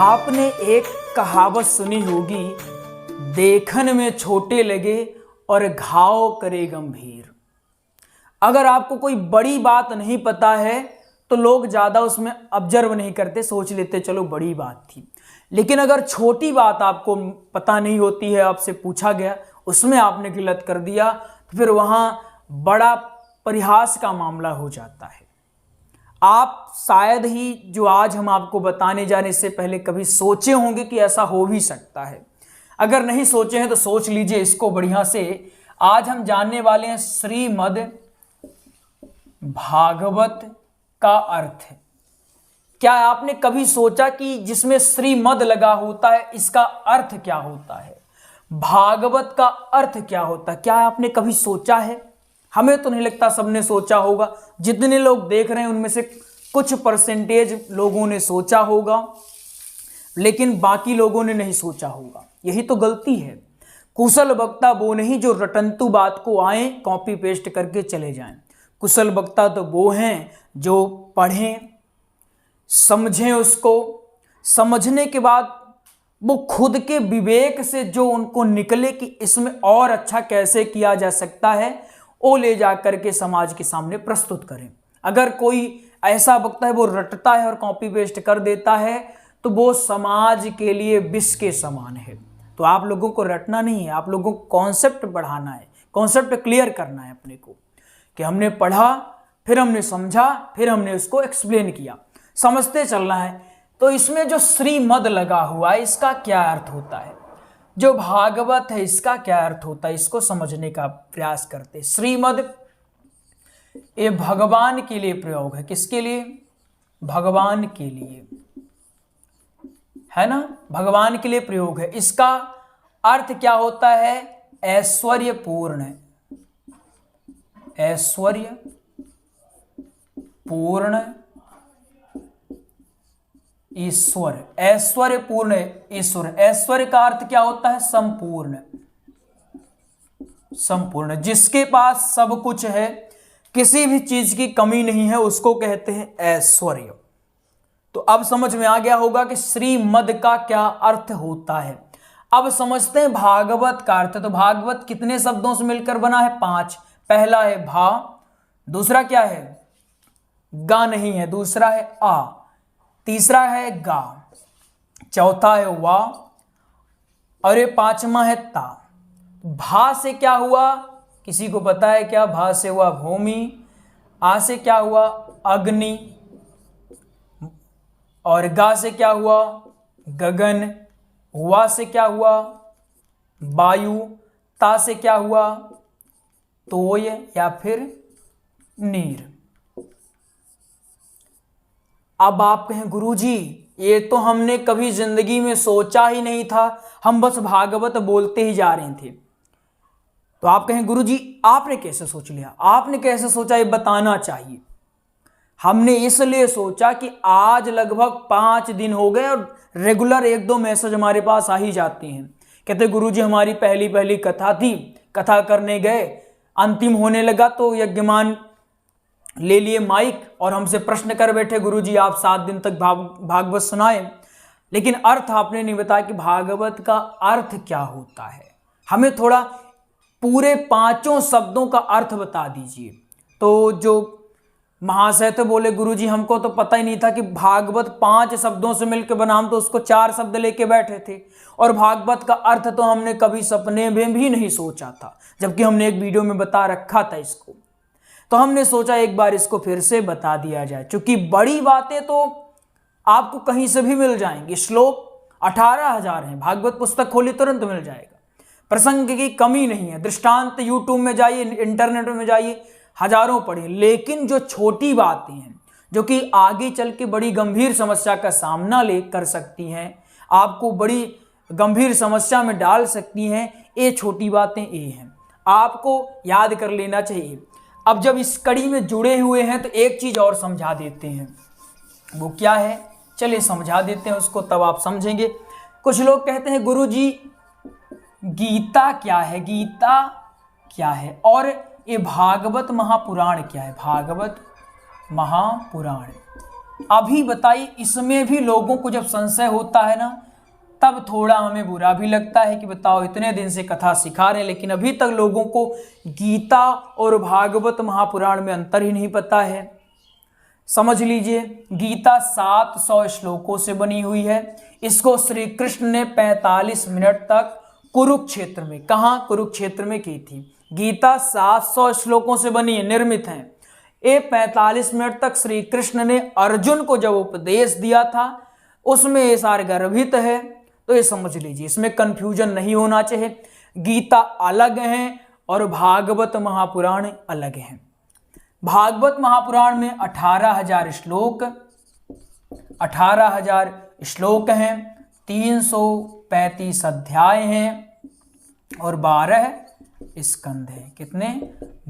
आपने एक कहावत सुनी होगी, देखन में छोटे लगे और घाव करे गंभीर। अगर आपको कोई बड़ी बात नहीं पता है तो लोग ज़्यादा उसमें ऑब्जर्व नहीं करते, सोच लेते चलो बड़ी बात थी। लेकिन अगर छोटी बात आपको पता नहीं होती है, आपसे पूछा गया, उसमें आपने गलत कर दिया, तो फिर वहाँ बड़ा परिहास का मामला हो जाता है। आप शायद ही जो आज हम आपको बताने जा रहे हैं इससे पहले कभी सोचे होंगे कि ऐसा हो भी सकता है। अगर नहीं सोचे हैं तो सोच लीजिए इसको बढ़िया से। आज हम जानने वाले हैं श्रीमद् भागवत का अर्थ। क्या आपने कभी सोचा कि जिसमें श्रीमद् लगा होता है इसका अर्थ क्या होता है, भागवत का अर्थ क्या होता है? क्या आपने कभी सोचा है? हमें तो नहीं लगता सबने सोचा होगा। जितने लोग देख रहे हैं उनमें से कुछ परसेंटेज लोगों ने सोचा होगा, लेकिन बाकी लोगों ने नहीं सोचा होगा। यही तो गलती है। कुशल वक्ता वो नहीं जो रटंतु बात को आए कॉपी पेस्ट करके चले जाएं। कुशल वक्ता तो वो हैं जो पढ़ें, समझें, उसको समझने के बाद वो खुद के विवेक से जो उनको निकले कि इसमें और अच्छा कैसे किया जा सकता है, वो ले जा करके समाज के सामने प्रस्तुत करें। अगर कोई ऐसा वक्ता है वो रटता है और कॉपी पेस्ट कर देता है तो वो समाज के लिए विष के समान है। तो आप लोगों को रटना नहीं है, आप लोगों को कॉन्सेप्ट बढ़ाना है, कॉन्सेप्ट क्लियर करना है अपने को कि हमने पढ़ा, फिर हमने समझा, फिर हमने उसको एक्सप्लेन किया, समझते चलना है। तो इसमें जो श्रीमद् लगा हुआ है इसका क्या अर्थ होता है, जो भागवत है इसका क्या अर्थ होता है, इसको समझने का प्रयास करते। श्रीमद् ये भगवान के लिए प्रयोग है। किसके लिए? भगवान के लिए, है ना, भगवान के लिए प्रयोग है। इसका अर्थ क्या होता है? ऐश्वर्य पूर्ण, ऐश्वर्य पूर्ण ईश्वर, ऐश्वर्य पूर्ण ईश्वर। ऐश्वर्य का अर्थ क्या होता है? संपूर्ण, संपूर्ण, जिसके पास सब कुछ है, किसी भी चीज की कमी नहीं है, उसको कहते हैं ऐश्वर्य। तो अब समझ में आ गया होगा कि श्रीमद् का क्या अर्थ होता है। अब समझते हैं भागवत का अर्थ। तो भागवत कितने शब्दों से मिलकर बना है? 5। पहला है भा, दूसरा क्या है? गा नहीं है, दूसरा है आ, तीसरा है गा, चौथा है वा, और ये 5वां है ता। भा से क्या हुआ? किसी को पता है क्या? भा से हुआ भूमि, आ से क्या हुआ? अग्नि, और गा से क्या हुआ? गगन, वा से क्या हुआ? वायु, ता से क्या हुआ? तोय या फिर नीर। अब आप कहें गुरुजी ये तो हमने कभी जिंदगी में सोचा ही नहीं था, हम बस भागवत बोलते ही जा रहे थे। तो आप कहें गुरुजी आपने कैसे सोच लिया, आपने कैसे सोचा, ये बताना चाहिए। हमने इसलिए सोचा कि आज लगभग 5 दिन हो गए और रेगुलर 1-2 मैसेज हमारे पास आ ही जाते हैं। कहते गुरुजी हमारी पहली कथा थी, कथा करने गए, अंतिम होने लगा तो यज्ञमान ले लिए माइक और हमसे प्रश्न कर बैठे, गुरुजी आप 7 दिन तक भागवत सुनाए, लेकिन अर्थ आपने नहीं बताया कि भागवत का अर्थ क्या होता है। हमें थोड़ा पूरे 5 शब्दों का अर्थ बता दीजिए। तो जो महाशय तो बोले गुरुजी हमको तो पता ही नहीं था कि भागवत 5 शब्दों से मिलकर बना, हम तो उसको 4 शब्द लेके बैठे थे, और भागवत का अर्थ तो हमने कभी सपने में भी नहीं सोचा था, जबकि हमने एक वीडियो में बता रखा था इसको। तो हमने सोचा एक बार इसको फिर से बता दिया जाए, क्योंकि बड़ी बातें तो आपको कहीं से भी मिल जाएंगी। श्लोक 18,000 हैं, भागवत पुस्तक खोली तुरंत मिल जाएगा, प्रसंग की कमी नहीं है। दृष्टांत यूट्यूब में जाइए, इंटरनेट में जाइए, हजारों पढ़िए। लेकिन जो छोटी बातें हैं जो कि आगे चल के बड़ी गंभीर समस्या का सामना ले कर सकती हैं, आपको बड़ी गंभीर समस्या में डाल सकती हैं, ये छोटी बातें ये हैं, आपको याद कर लेना चाहिए। अब जब इस कड़ी में जुड़े हुए हैं तो एक चीज और समझा देते हैं। वो क्या है? चलिए समझा देते हैं उसको, तब आप समझेंगे। कुछ लोग कहते हैं गुरुजी गीता क्या है, गीता क्या है, और ये भागवत महापुराण क्या है, भागवत महापुराण। अभी बताइए, इसमें भी लोगों को जब संशय होता है ना, तब थोड़ा हमें बुरा भी लगता है कि बताओ इतने दिन से कथा सिखा रहे हैं लेकिन अभी तक लोगों को गीता और भागवत महापुराण में अंतर ही नहीं पता है। समझ लीजिए, गीता 700 श्लोकों से बनी हुई है। इसको श्री कृष्ण ने 45 मिनट तक कुरुक्षेत्र में, कहाँ, कुरुक्षेत्र में की थी। गीता 700 श्लोकों से बनी है, निर्मित है। ये 45 मिनट तक श्री कृष्ण ने अर्जुन को जब उपदेश दिया था उसमें ये सार गर्भित है। तो ये समझ लीजिए, इसमें कंफ्यूजन नहीं होना चाहिए। गीता अलग है और भागवत महापुराण अलग है। भागवत महापुराण में 18,000 श्लोक, 18,000 श्लोक हैं, 335 अध्याय हैं और 12 स्कंद हैं। कितने?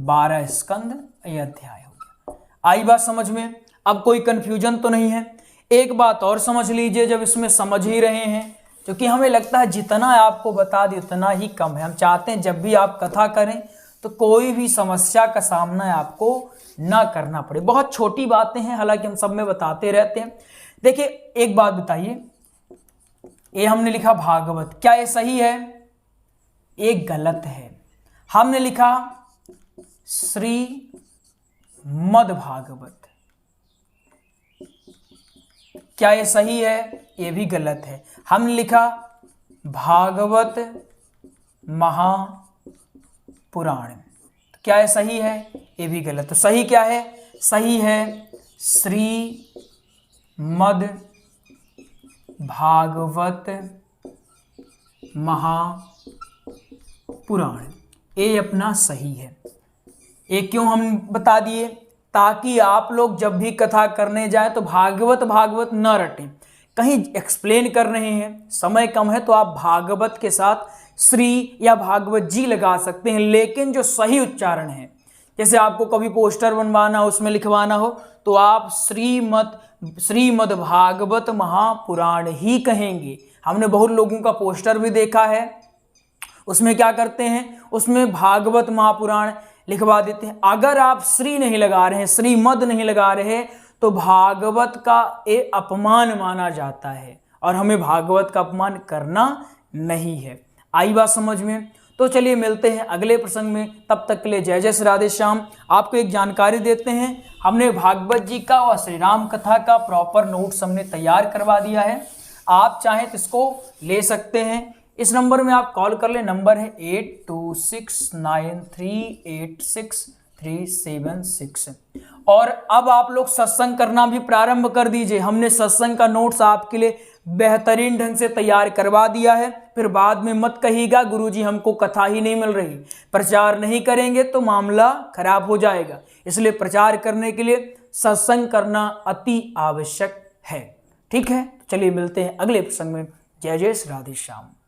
12 स्कंद, ये अध्याय हो गया। आई बात समझ में? अब कोई कंफ्यूजन तो नहीं है। एक बात और समझ लीजिए, जब इसमें समझ ही रहे हैं, क्योंकि हमें लगता है जितना आपको बता दें उतना ही कम है। हम चाहते हैं जब भी आप कथा करें तो कोई भी समस्या का सामना आपको ना करना पड़े। बहुत छोटी बातें हैं, हालांकि हम सब में बताते रहते हैं। देखिए एक बात बताइए, ये हमने लिखा भागवत, क्या ये सही है? ये गलत है। हमने लिखा श्रीमद् भागवत, क्या ये सही है? ये भी गलत है। हमने लिखा भागवत महापुराण, क्या ये सही है? ये भी गलत। तो सही क्या है? सही है श्रीमद् भागवत महापुराण, ये अपना सही है। ये क्यों हम बता दिए? ताकि आप लोग जब भी कथा करने जाएं तो भागवत भागवत न रटें। कहीं एक्सप्लेन कर रहे हैं, समय कम है, तो आप भागवत के साथ श्री या भागवत जी लगा सकते हैं, लेकिन जो सही उच्चारण है, जैसे आपको कभी पोस्टर बनवाना हो, उसमें लिखवाना हो, तो आप श्रीमद् भागवत महापुराण ही कहेंगे। हमने बहुत लोगों का पोस्टर भी देखा है, उसमें क्या करते हैं, उसमें भागवत महापुराण लिखवा देते हैं। अगर आप श्री नहीं लगा रहे हैं, श्रीमद् नहीं लगा रहे, तो भागवत का ये अपमान माना जाता है और हमें भागवत का अपमान करना नहीं है। आई बात समझ में? तो चलिए मिलते हैं अगले प्रसंग में, तब तक के लिए जय जय श्री राधे श्याम। आपको एक जानकारी देते हैं, हमने भागवत जी का और श्री राम कथा का प्रॉपर नोट्स हमने तैयार करवा दिया है। आप चाहें तो इसको ले सकते हैं। इस नंबर में आप कॉल कर ले, नंबर है 8269386376। और अब आप लोग सत्संग करना भी प्रारंभ कर दीजिए। हमने सत्संग का नोट्स आपके लिए बेहतरीन ढंग से तैयार करवा दिया है। फिर बाद में मत कहिएगा गुरुजी हमको कथा ही नहीं मिल रही। प्रचार नहीं करेंगे तो मामला खराब हो जाएगा, इसलिए प्रचार करने के लिए सत्संग करना अति आवश्यक है। ठीक है, चलिए मिलते हैं अगले प्रसंग में। जय जय श्री राधे श्याम।